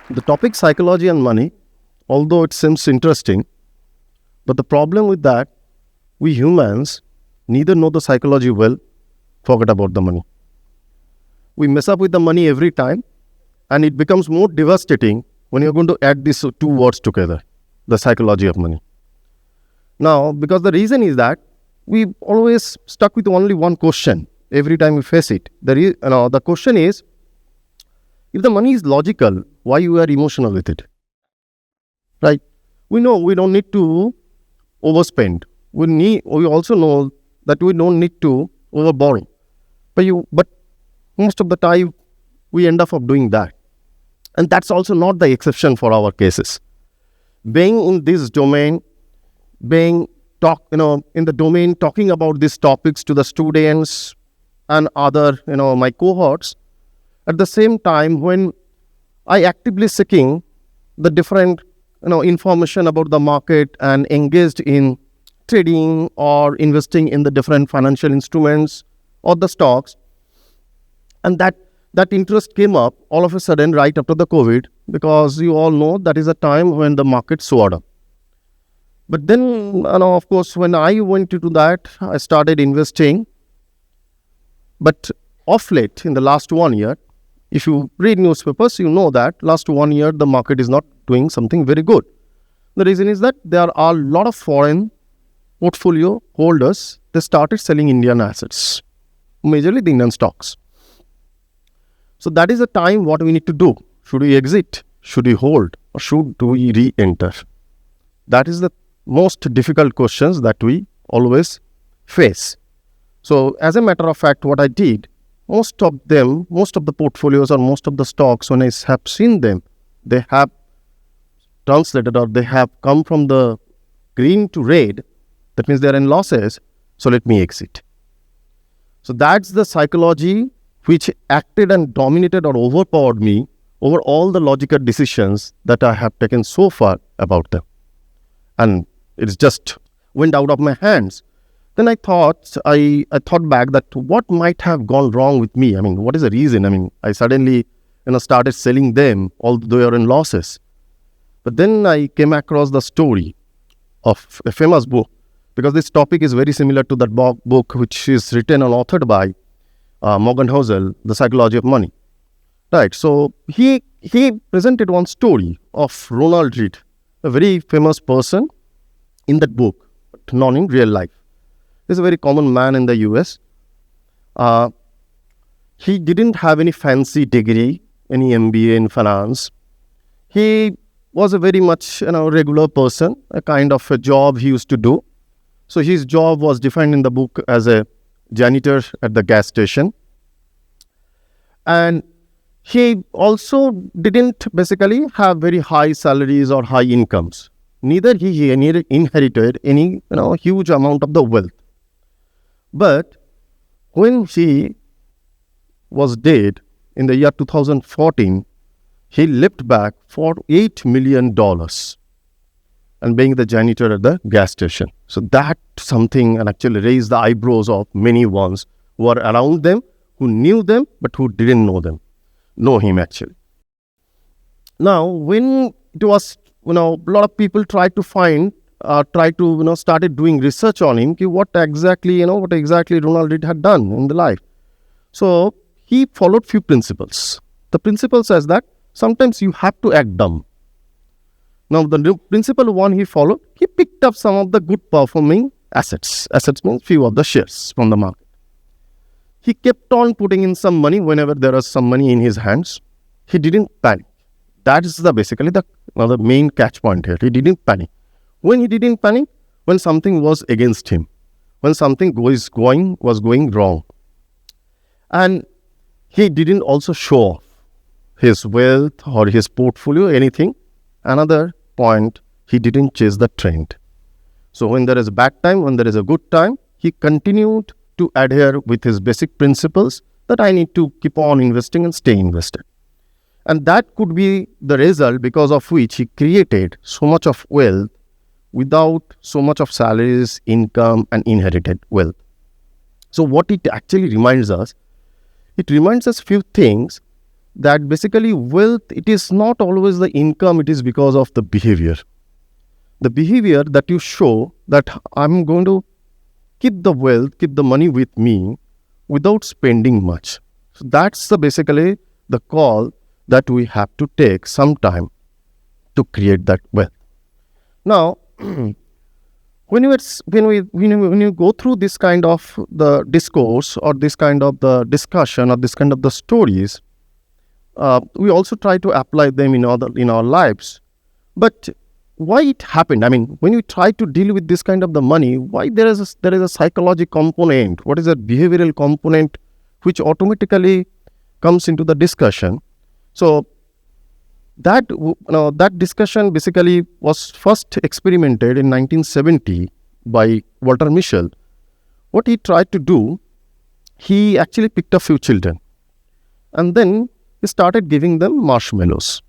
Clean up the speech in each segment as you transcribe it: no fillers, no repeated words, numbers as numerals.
The topic psychology and money, although it seems interesting, but the problem with that, we humans neither know the psychology well, forget about the money. We mess up with the money every time, and it becomes more devastating when you're going to add these two words together, the psychology of money. Now, because the reason is that we always stuck with only one question every time we face it. The question is, if the money is logical, why you are emotional with it? Right? We know we don't need to overspend. We also know that we don't need to overborrow. But most of the time we end up doing that. And that's also not the exception for our cases. Being in this domain, in the domain, talking about these topics to the students and other, my cohorts, at the same time when I actively seeking the different, information about the market and engaged in trading or investing in the different financial instruments or the stocks, and that interest came up all of a sudden right after the COVID, because you all know that is a time when the market soared up. But then, of course, when I went into that, I started investing. But of late, in the last 1 year, if you read newspapers, you know that last 1 year, the market is not doing something very good. The reason is that there are a lot of foreign portfolio holders. They started selling Indian assets, majorly the Indian stocks. So that is the time what we need to do. Should we exit? Should we hold? Or should we re-enter? That is the most difficult questions that we always face. So as a matter of fact, what I did, most of the portfolios or most of the stocks, when I have seen them, they have translated or they have come from the green to red. That means they are in losses. So let me exit. So that's the psychology which acted and dominated or overpowered me over all the logical decisions that I have taken so far about them. And it's just went out of my hands. Then I thought back that what might have gone wrong with me? What is the reason? I suddenly, started selling them, although they are in losses. But then I came across the story of a famous book, because this topic is very similar to that book which is written and authored by Morgan Housel, The Psychology of Money. Right. So he presented one story of Ronald Read, a very famous person in that book, but not in real life. He's a very common man in the US. He didn't have any fancy degree, any MBA in finance. He was a very much regular person, a kind of a job he used to do. So his job was defined in the book as a janitor at the gas station. And he also didn't basically have very high salaries or high incomes. Neither he inherited any huge amount of the wealth. But when he was dead in the year 2014, he left back for $8 million and being the janitor at the gas station. So that something and actually raised the eyebrows of many ones who were around them, who knew them, but who didn't know him actually. Now, when it was, a lot of people tried to started doing research on him, what exactly Ronald Read had done in the life. So he followed few principles. The principle says that sometimes you have to act dumb. Now, the principle one he followed, he picked up some of the good performing assets. Assets means few of the shares from the market. He kept on putting in some money whenever there was some money in his hands. He didn't panic. That is basically the main catch point here. He didn't panic. When he didn't panic, when something was against him, when something was going wrong. And he didn't also show off his wealth or his portfolio, anything. Another point, he didn't chase the trend. So when there is a bad time, when there is a good time, he continued to adhere with his basic principles that I need to keep on investing and stay invested. And that could be the result because of which he created so much of wealth without so much of salaries, income, and inherited wealth. So what it actually reminds us, it reminds us few things that basically wealth, it is not always the income, it is because of the behavior. The behavior that you show that I'm going to keep the wealth, keep the money with me without spending much. So that's basically the call that we have to take sometime to create that wealth. Now, when you go through this kind of the discourse or this kind of the discussion or this kind of the stories, we also try to apply them in our lives. But why it happened? I mean, when you try to deal with this kind of the money, why there is a psychological component? What is a behavioral component which automatically comes into the discussion? So that discussion basically was first experimented in 1970 by Walter Mischel. What he tried to do, he actually picked a few children and then he started giving them marshmallows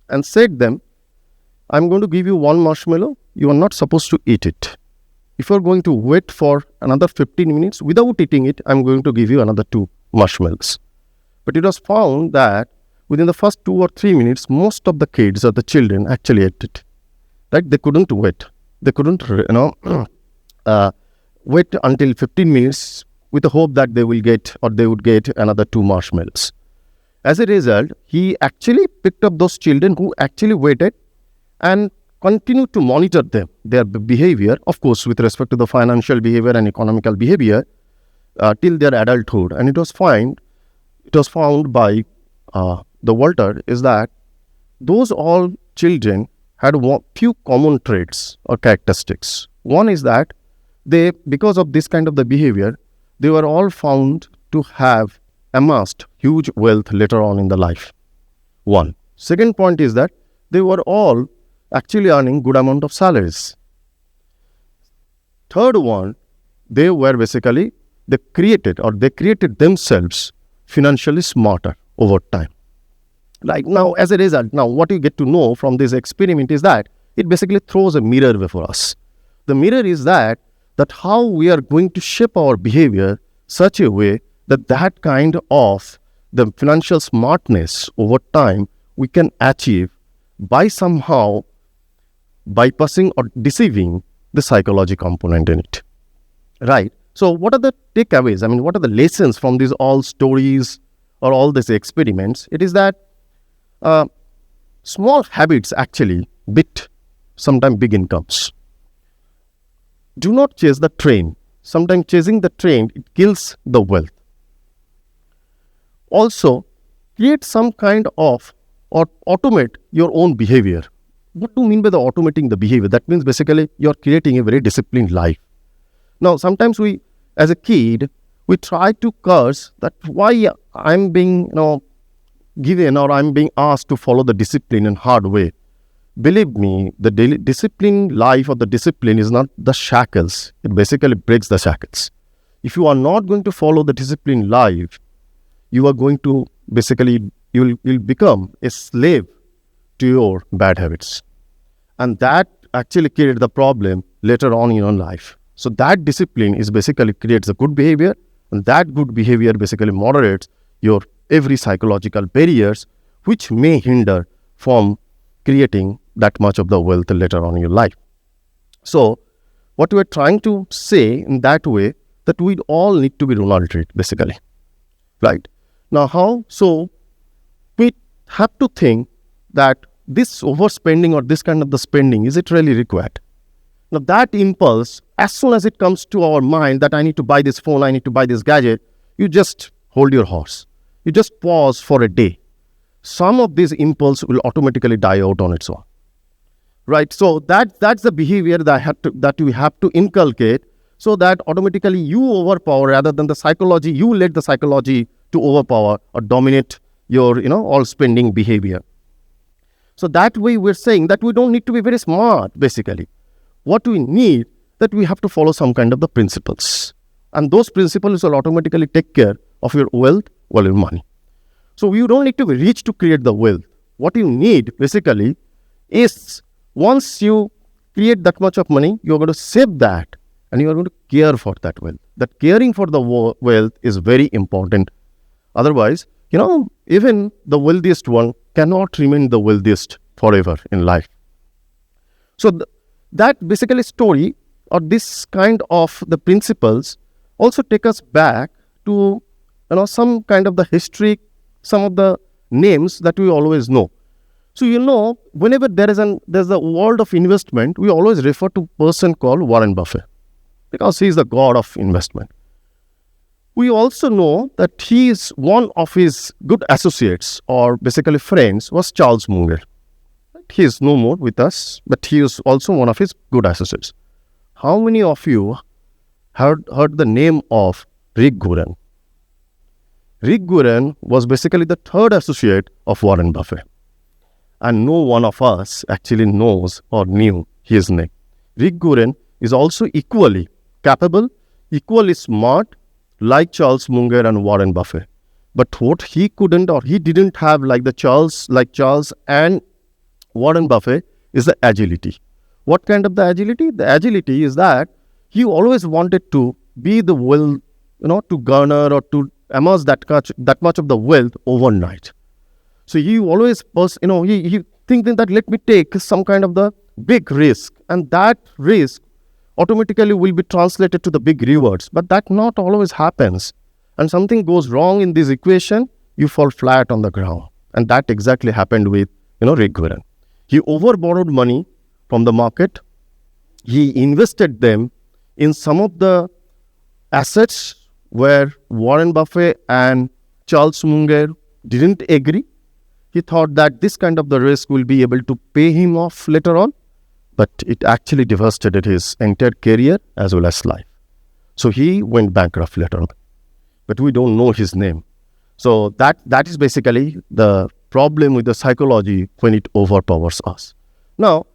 and said them, I'm going to give you one marshmallow. You are not supposed to eat it. If you are going to wait for another 15 minutes without eating it, I'm going to give you another 2 marshmallows. But it was found that within the first 2 or 3 minutes, most of the kids or the children actually ate it. Right? They couldn't wait. They couldn't, wait until 15 minutes with the hope that they would get another 2 marshmallows. As a result, he actually picked up those children who actually waited and continued to monitor their behavior, of course, with respect to the financial behavior and economical behavior till their adulthood. And it was found by the Walter is that those all children had few common traits or characteristics. One is that because of this kind of the behavior, they were all found to have amassed huge wealth later on in the life. One. Second point is that they were all actually earning good amount of salaries. Third one, they created themselves financially smarter over time. Like now, as a result, now what you get to know from this experiment is that it basically throws a mirror before us. The mirror is that how we are going to shape our behavior such a way that kind of the financial smartness over time we can achieve by somehow bypassing or deceiving the psychology component in it. Right? So what are the takeaways? I mean, what are the lessons from these all stories or all these experiments? It is that small habits actually beat sometimes big incomes. Do not chase the train. Sometimes chasing the train, it kills the wealth. Also, create some kind of or automate your own behavior. What do you mean by the automating the behavior? That means basically you're creating a very disciplined life. Now, sometimes we, as a kid, we try to curse that why I'm being given or I'm being asked to follow the discipline in hard way. Believe me, the disciplined life or the discipline is not the shackles. It basically breaks the shackles. If you are not going to follow the disciplined life, you are going to basically, you'll become a slave to your bad habits. And that actually creates the problem later on in your life. So that discipline is basically creates a good behavior, and that good behavior basically moderates your every psychological barriers which may hinder from creating that much of the wealth later on in your life. So what we are trying to say in that way, that we all need to be Ronald Reagan basically. Right? Now how? So we have to think that this overspending or this kind of the spending, is it really required? Now that impulse, as soon as it comes to our mind that I need to buy this phone, I need to buy this gadget, you just hold your horse. You just pause for a day. Some of this impulse will automatically die out on its own. Right? So that's the behavior that you have to inculcate, so that automatically you overpower rather than the psychology, you let the psychology to overpower or dominate your all spending behavior. So that way we're saying that we don't need to be very smart basically. What we need, that we have to follow some kind of the principles. And those principles will automatically take care of your wealth or your money. So you don't need to be rich to create the wealth. What you need basically is, once you create that much of money, you're going to save that and you're going to care for that wealth. That caring for the wealth is very important. Otherwise, Even the wealthiest one cannot remain the wealthiest forever in life. So that basically story, or this kind of the principles, also take us back to some kind of the history, some of the names that we always know. So whenever there's a world of investment, we always refer to a person called Warren Buffett, because he is the god of investment. We also know that one of his good associates, or basically friends, was Charles Munger. He is no more with us, but he is also one of his good associates. How many of you heard the name of Rick Guren? Rick Guren was basically the third associate of Warren Buffett. And no one of us actually knows or knew his name. Rick Guren is also equally capable, equally smart, like Charles Munger and Warren Buffett. But what he couldn't, or he didn't have like Charles and Warren Buffett, is the agility. What kind of the agility? The agility is that he always wanted to be the will, to garner or to amass that much of the wealth overnight. So he always he thinking that let me take some kind of the big risk, and that risk automatically will be translated to the big rewards. But that not always happens. And something goes wrong in this equation, you fall flat on the ground. And that exactly happened with, Rick Guren. He overborrowed money from the market. He invested them in some of the assets where Warren Buffett and Charles Munger didn't agree. He thought that this kind of the risk will be able to pay him off later on. But it actually devastated his entire career as well as life. So he went bankrupt later on. But we don't know his name. So that is basically the problem with the psychology when it overpowers us. Now,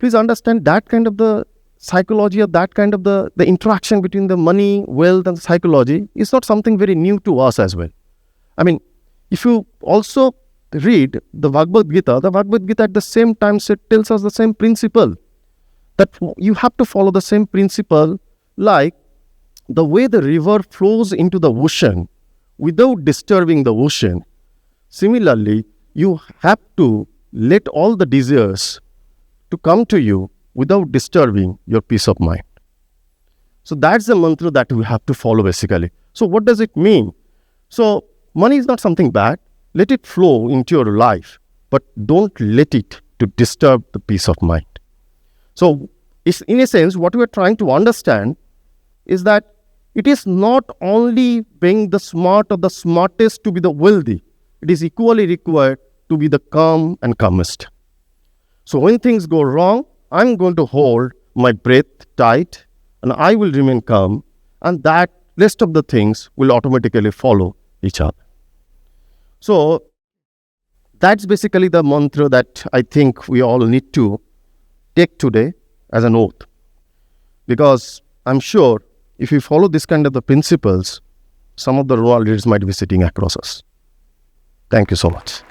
please understand that kind of the psychology, or that kind of the interaction between the money, wealth and psychology is not something very new to us as well. I mean, if you also read the Bhagavad Gita at the same time tells us the same principle, that you have to follow the same principle, like the way the river flows into the ocean without disturbing the ocean. Similarly, you have to let all the desires to come to you without disturbing your peace of mind. So that's the mantra that we have to follow basically. So what does it mean? So money is not something bad. Let it flow into your life, but don't let it to disturb the peace of mind. So it's, in a sense, what we are trying to understand is that it is not only being the smart or the smartest to be the wealthy. It is equally required to be the calm and calmest. So when things go wrong, I'm going to hold my breath tight and I will remain calm, and that rest of the things will automatically follow each other. So that's basically the mantra that I think we all need to take today as an oath. Because I'm sure if we follow this kind of the principles, some of the role leaders might be sitting across us. Thank you so much.